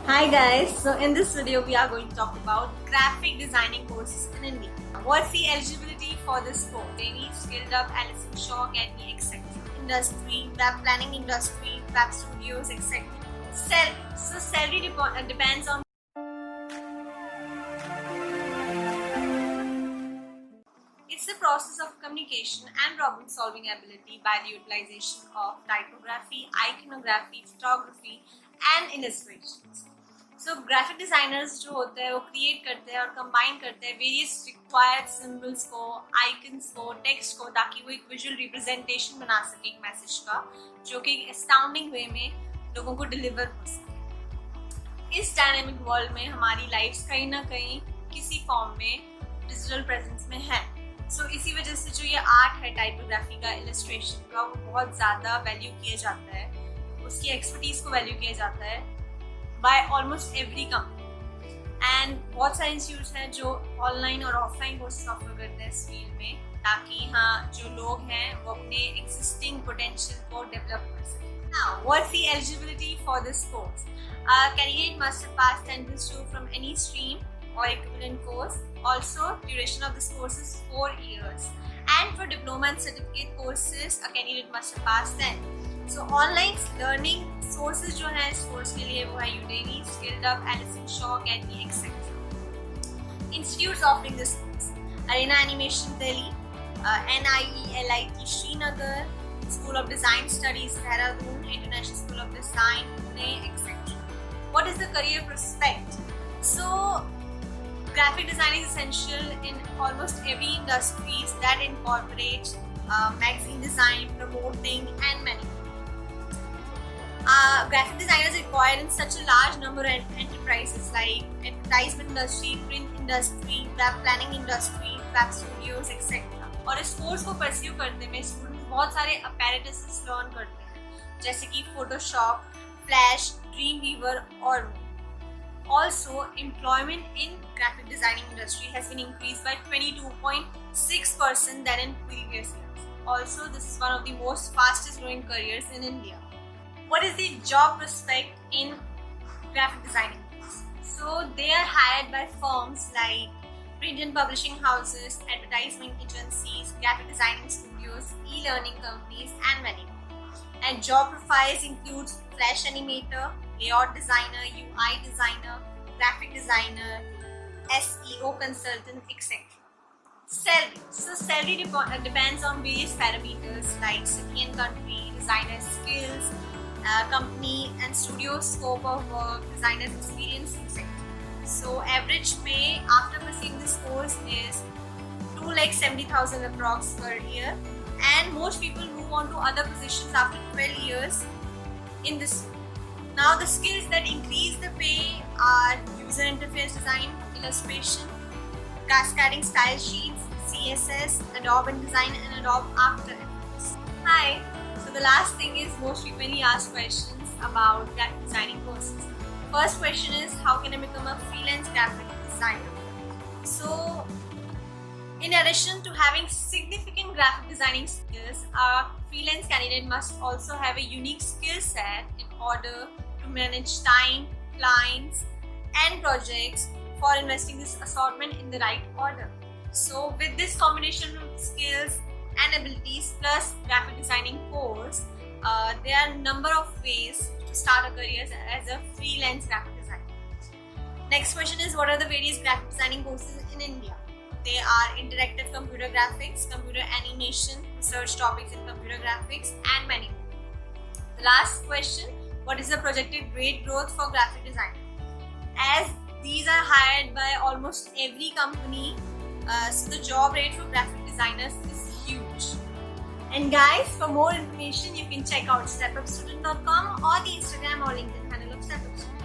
Hi guys, so in this video we are going to talk about graphic designing courses in India. What's the eligibility for this course? They need skilled up Alison Shaw Academy, etc. Industry, web planning industry, web studios, etc. Salary depends on. It's the process of communication and problem solving ability by the utilization of typography, iconography, photography and illustrations. So graphic designers जो होते हैं वो create करते हैं और combine करते हैं various required symbols को, आइकन्स को, टेक्स्ट को, ताकि वो एक विजुअल रिप्रेजेंटेशन बना सके एक मैसेज का, जो कि एस्टाउंडिंग वे में लोगों को डिलीवर हो सके। इस डायनेमिक वर्ल्ड में हमारी लाइफ्स कहीं ना कहीं किसी फॉर्म में डिजिटल प्रेजेंस में है। सो इसी वजह से जो ये आर्ट है टाइपोग्राफी का, इलस्ट्रेशन का, वो बहुत ज़्यादा वैल्यू किया जाता है, उसकी एक्सपर्टीज को वैल्यू किया जाता है by almost every company. And बहुत सारे इंस्टीट्यूट्स हैं जो ऑनलाइन और ऑफलाइन कोर्सेज ऑफर करते हैं इस फील्ड में, ताकि जो लोग हैं वो अपने एग्जिस्टिंग पोटेंशियल को डेवलप कर सकें। Now, what's the eligibility for this course? A candidate must have passed entrance from any stream or equivalent course. Also, duration of this course is 4 years. And for diploma and certificate courses, a candidate must have passed 10. So online learning sources जो हैं इस course के लिए वो है Udemy, Skilled Up, Alison Shaw Academy, etc. Institutes offering this course: Arena Animation Delhi, NIELIT Srinagar, School of Design Studies Dehradun, International School of Design Pune, etc. What is the career prospect? So graphic design is essential in almost every industries that incorporates magazine design, promoting and many more. Graphic designers required in such a large number of enterprises like advertisement industry, print industry, web planning industry, web studios, etc. और इस course को pursue करने में students बहुत सारे अपैरेटसेस learn करते हैं, जैसे कि फोटोशॉप, फ्लैश, ड्रीम वीवर और Also, employment in graphic designing industry has been increased by 22.6% than in previous years. Also, this is one of the most fastest growing careers in India. What is the job prospect in graphic designing? So, they are hired by firms like print and publishing houses, advertisement agencies, graphic designing studios, e-learning companies, and many more. And job profiles includes flash animator, layout designer, UI designer, graphic designer, SEO consultant, etc. Salary. So salary depends on various parameters like city and country, designer skills, company and studio scope of work, designer's experience, etc. So average pay after pursuing this course is 2,70,000 approx per year, and most people move on to other positions after 12 years in this. Now the skills that increase the pay are user interface design, illustration, cascading style sheets, CSS, Adobe InDesign and Adobe After Effects. Hi, so the last thing is most frequently asked questions about graphic designing courses. First question is, how can I become a freelance graphic designer? So in addition to having significant graphic designing skills, a freelance candidate must also have a unique skill set in order to manage time, clients, and projects for investing this assortment in the right order. So with this combination of skills and abilities plus graphic designing course, there are a number of ways to start a career as a freelance graphic designer. Next question is, what are the various graphic designing courses in India? They are interactive computer graphics, computer animation, research topics in computer graphics, and many more. The last question, what is the projected rate growth for graphic design? As these are hired by almost every company, so the job rate for graphic designers is huge. And guys, for more information, you can check out stepupstudent.com or the Instagram or LinkedIn handle of StepUp Student.